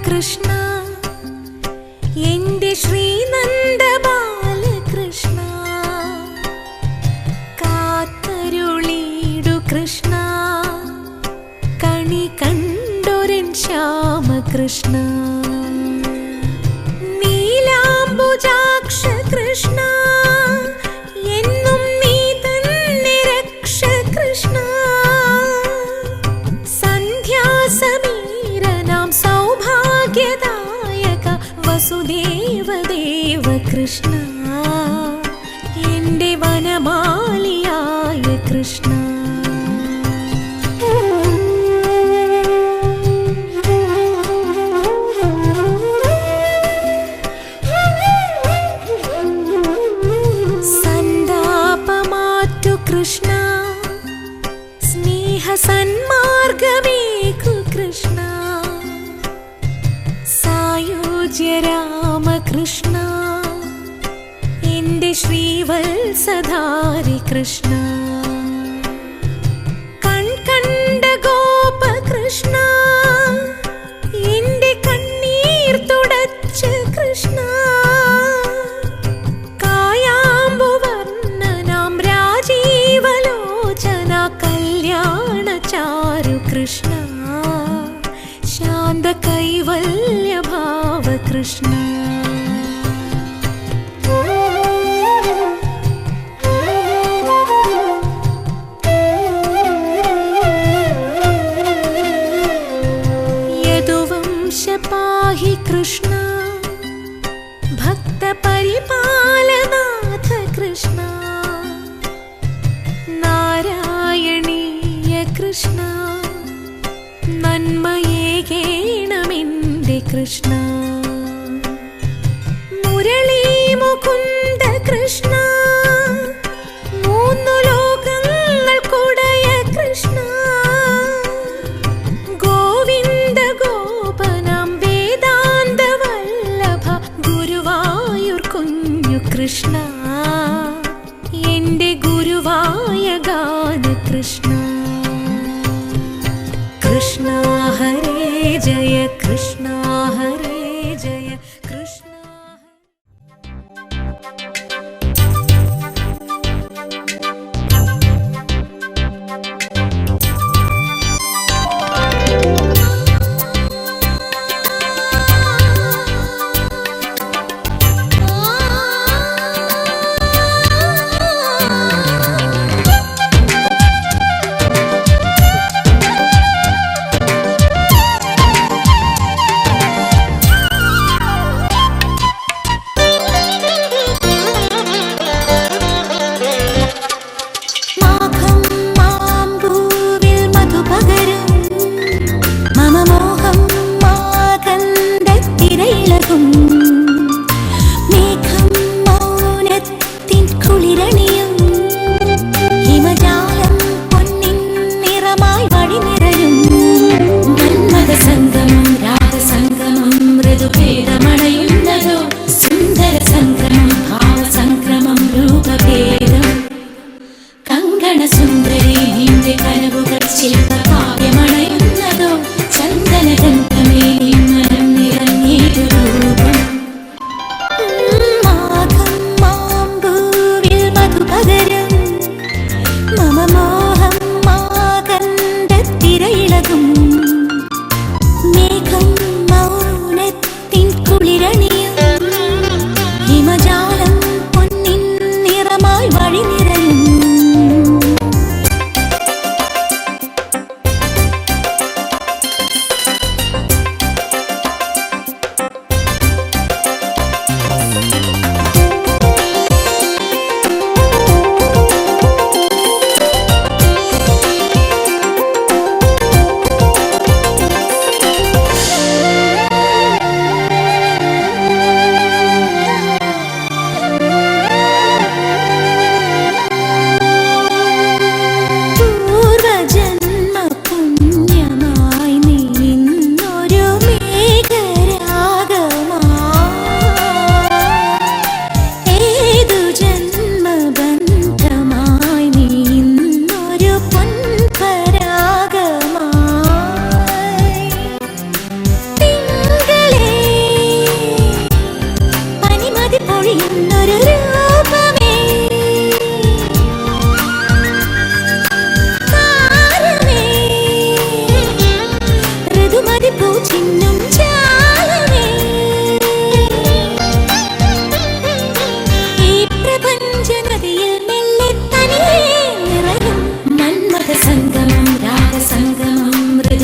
കൃഷ്ണ എന്റെ ശ്രീനന്ദ ബാലകൃഷ്ണ കാത്തരുളിടു കൃഷ്ണ കണി കണ്ടൊരൻ ശ്യാമകൃഷ്ണ നീലാംബുജാക്ഷ കൃഷ്ണ എന്നും നീ തന്നെ രക്ഷ കൃഷ്ണ സന്ധ്യാസമീരനാം സൗഭാഗ്യദായക വസുദേവദേവ കൃഷ്ണ എന്റെ വനമാലിയായ കൃഷ്ണ സന്താപമാറ്റു കൃഷ്ണ സ്നേഹ സന്മാർഗമേകു കൃഷ്ണ സായുജ്യ രാമകൃഷ്ണ എന്റെ ശ്രീവത്സധാരി കൃഷ്ണ കൺകണ്ട ഗോപകൃഷ്ണ എന്റെ കണ്ണീർ തുടച്ച കൃഷ്ണ കായാമ്പുവർണ്ണനാം രാജീവലോചന കല്യാണചാരു കൃഷ്ണ ശാന്ത കൈവല്യഭാവ കൃഷ്ണ യദുവംശപാഹി കൃഷ്ണ ഭക്ത പരിപാലനാഥ കൃഷ്ണ നാരായണീയ കൃഷ്ണ നന്മയേകേണമെന്റെ കൃഷ്ണ മുരളീ മുകുന്ദ കൃഷ്ണ മൂന്നു ലോകങ്ങൾക്കുടയ കൃഷ്ണ ഗോവിന്ദ ഗോപനാം വേദാന്ത വല്ലഭ ഗുരുവായൂർ കുഞ്ഞു കൃഷ്ണ എന്റെ ഗുരുവായ ഗാന കൃഷ്ണ കൃഷ്ണ ഹരേ ജയ കൃഷ്ണ ഹരേ ജയ കൃഷ്ണ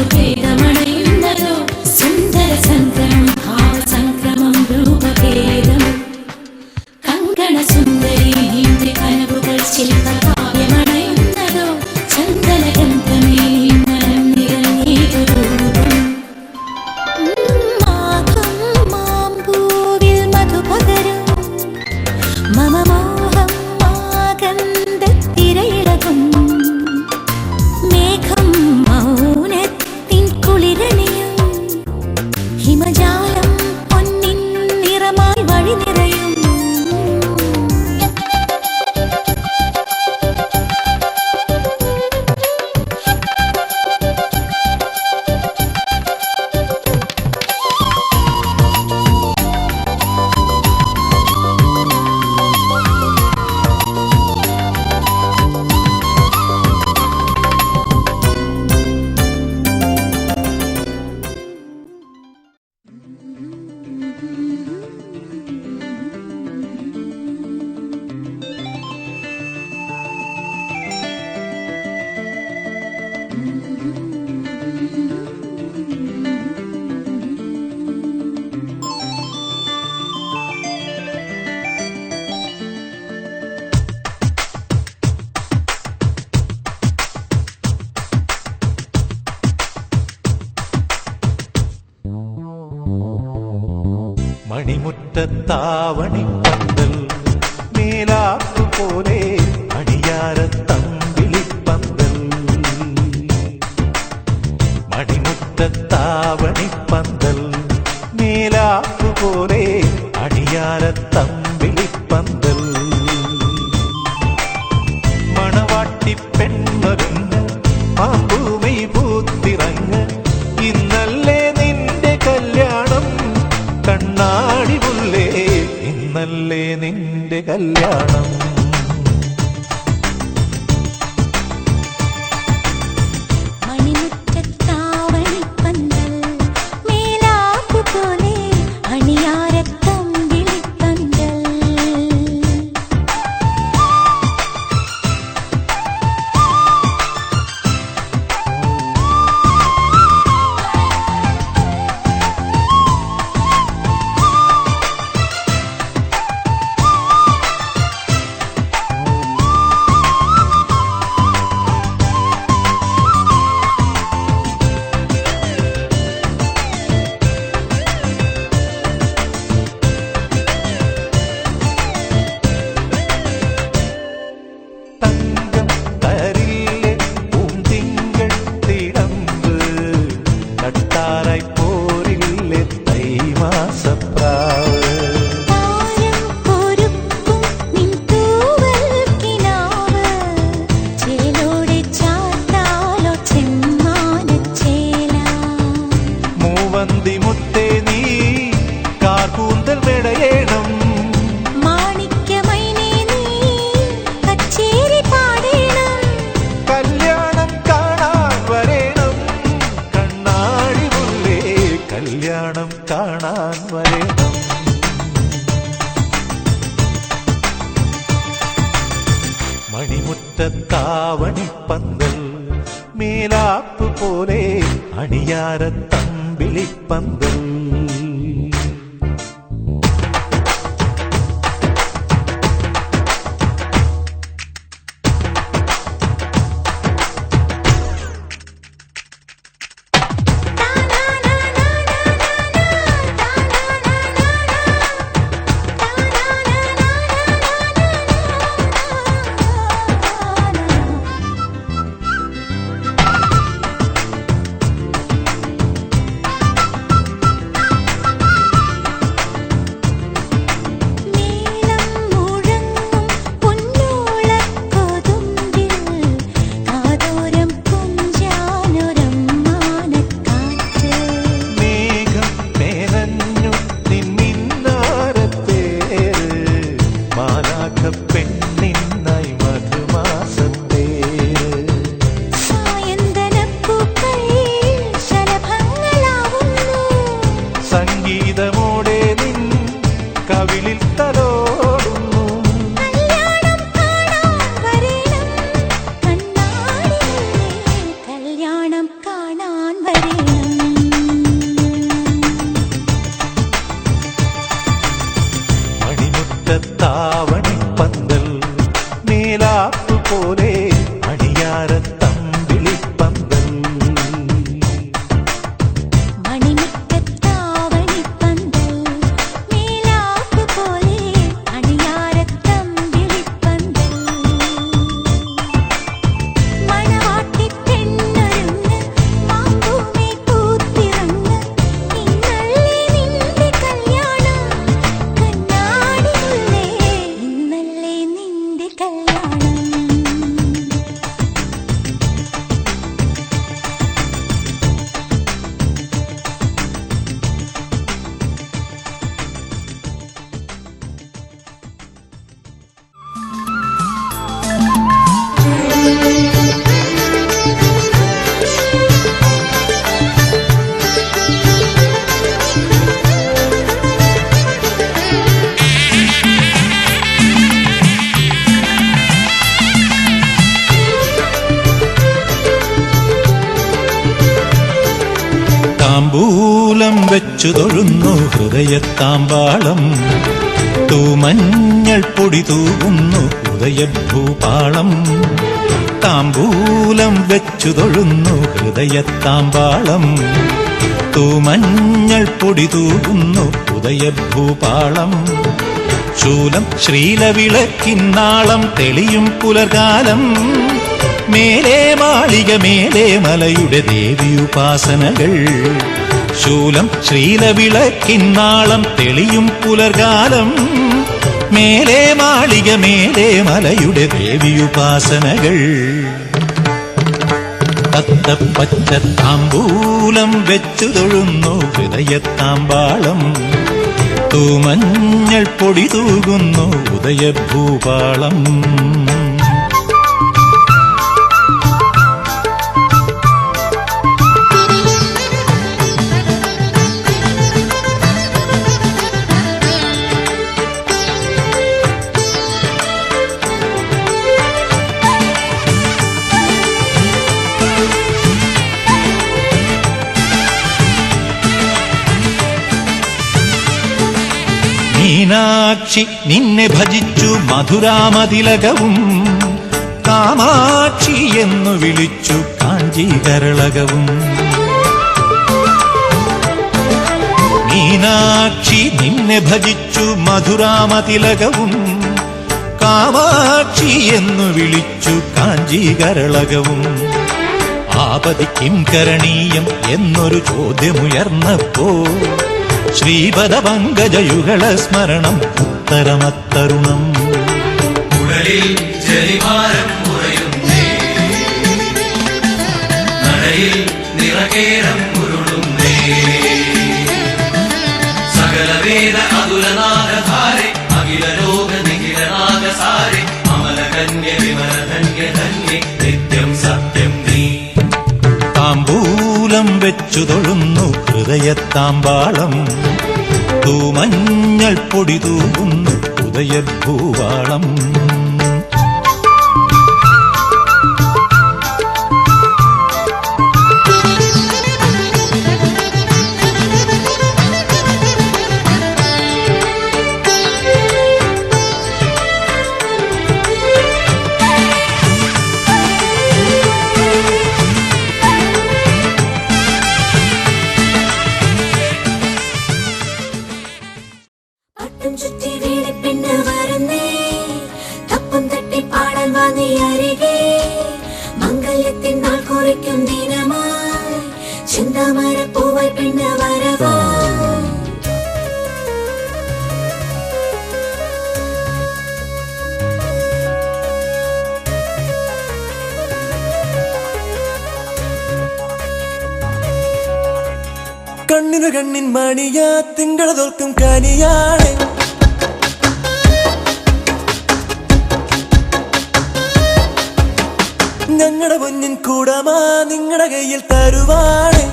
ഋതുഭേദമണയുന്നതോ സുന്ദര സംക്രമം ഭാവസംക്രമം രൂപഭേദം കങ്കണ സുന്ദരി നിന്റെ കനവുകൾ ശില്പകാവ്യമണയുന്നതോ ചന്ദനഗന്ധമേ മനം നിറഞ്ഞേതു രൂപം മാഘം മാമ്പൂവിൽ മധുപകരും മമ മോഹം മാഗന്ധത്തിരയിളകും മേഘം മൗനത്തിൻ കുളിരണിയും ഹിമജാലം പൊന്നിൻ നിറമായി വഴി നിറയും മണിമുറ്റത്താവണിപ്പന്തൽ മേലാപ്പുപോലെ അടിയാരത്തമ്പിളിപ്പന്തൽ മണിമുറ്റത്താവണിപ്പന്തൽ മേലാപ്പുപോലെ അടിയാരത്തമ്പിളിപ്പന്തൽ മണവാട്ടി പെണ്ണൊരുങ്ങ് മാമ്പൂമൈ പൂത്തിറങ്ങ് ഇന്നല്ലേ നിന്റെ കല്യാണം കണ്ണാടി മുല്ലേ ഇന്നല്ലേ നിന്റെ കല്യാണം മണിമുറ്റത്താവണിപ്പന്തൽ മേലാപ്പുപോലെ അണിയാരത്തമ്പിളിപ്പന്തൽ മുത്തേ നീ കാർകൂന്തൽ മെടയേണം മാണിക്യമൈനേ നീ കച്ചേരി പാടേണം കല്യാണം കാണാൻ വരേണം കണ്ണാടി മുല്ലേ കല്യാണം കാണാൻ വരേണം മണിമുറ്റത്താവണിപ്പന്തൽ മേലാപ്പ് പോലെ അണിയാരത്തമ്പിളിപ്പന്തൽ താമ്പൂലം വെച്ചു തൊഴുന്നു ഹൃദയത്താമ്പാളം, തൂമഞ്ഞൾ പൊടി തൂകുന്നു ഉദയഭൂപാളം. താമ്പൂലം വെച്ചു തൊഴുന്നു ഹൃദയത്താമ്പാളം, തൂമഞ്ഞൾ പൊടി തൂകുന്നു ഉദയഭൂപാളം. ശൂലം ശ്രീലവിളക്കിന്നാളം തെളിയും പുലർകാലം, മേലേ മാളിക മേലേ മലയുടെ ദേവിയുപാസനകൾ. ശൂലം ശ്രീലവിളക്കിന്നാളം തെളിയും പുലർകാലം, മേലേ മാളിക മേലേ മലയുടെ ദേവിയുപാസനകൾ. തത്തപ്പച്ച താമ്പൂലം വെച്ചു തൊഴുന്നു ഹൃദയത്താമ്പാളം, തൂമഞ്ഞൾ പൊടി തൂകുന്നു ഉദയഭൂപാളം. മീനാക്ഷി നിന്നെ ഭജിച്ചു മധുരാമതിലകവും, കാമാക്ഷി എന്നു വിളിച്ചു കാഞ്ചീകരളകവും. മീനാക്ഷി നിന്നെ ഭജിച്ചു മധുരാമതിലകവും, കാമാക്ഷി എന്നു വിളിച്ചു കാഞ്ചീകരളകവും. ആപതി കിം കരണീയം എന്നൊരു ചോദ്യമുയർന്നപ്പോ, ശ്രീപദപങ്കജയുഗള സ്മരണം ഉത്തരമത്തരുണം. ഉടലിൽ ജരിമാരം കുറയുന്നേ, നടയിൽ നിറകേരം ഉരുളുന്നേ. സകലവേദ അതുലനാഥധാരെ അഖില ലോക നിഖിലനാഥസാരെ, അമലകന്യ വിമലധന്യ ധന്യേ നിത്യം സത്യം നീ. താമ്പൂലം വെച്ചു തൊഴുന്നു ഹൃദയത്താമ്പാളം, തൂമഞ്ഞൾ പൊടി തൂകുന്നു ഉദയഭൂപാളം. ചുറ്റി വീടിപ്പിന്ന് വരുന്നേ, തപ്പും തട്ടി പാടാൻ വാങ്ങി അരികെ, മംഗല്യത്തിൻ നാൾ കുറിക്കും ദിനമായി, ചിന്താമര പൂവായി പെണ്ണ് വരവാ. കണ്ണിനു കണ്ണിൻ മണിയാ തിങ്കള തോൽക്കും കനിയാണ്, ഞങ്ങളുടെ പൊന്നിൻ കൂടമാ നിങ്ങളുടെ കയ്യിൽ തരുവാണ്.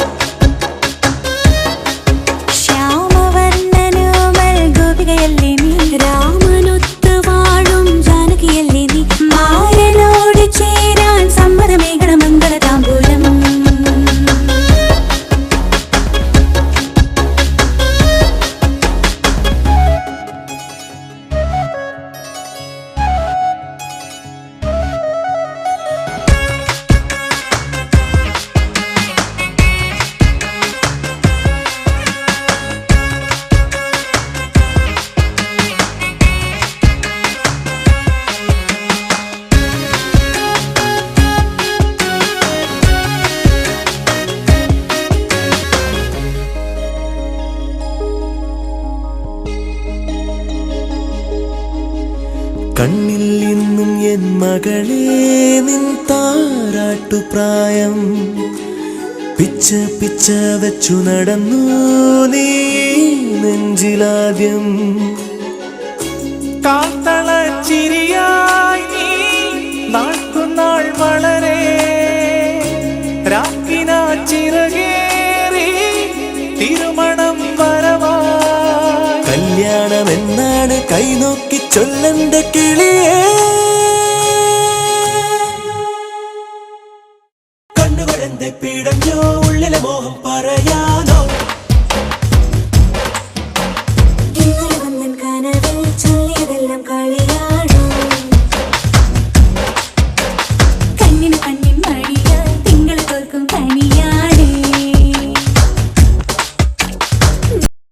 ശ്യാമവർണ്ണനോമൽ ഗോപികയല്ലേ നീ, രാമനൊത്ത് വാഴും ജാനകിയല്ലേ നീ, മാരനോട് ചേരാൻ സമ്മതമേകണ മംഗള താമ്പൂലം. കണ്ണിൽ ഇന്നും എൻ മകളെ നിൻ താരാട്ടുപ്രായം, പിച്ച പിച്ച വെച്ചു നടന്നു നീ നെഞ്ചിലാദ്യം. കാത്തളച്ചിരിയായി നീ നാൾക്കുനാൾ വളരെ, രാക്കിനാ ചിറകേറി തിരുമണം വരവാ. കല്യാണമെന്നാണ് കൈനോക്കി ചൊല്ലണ്ട കിളിയേ, കണ്ണുകളെന്തെ പിടഞ്ഞോ ഉള്ളിലെ മോഹം പറ പറയാനോ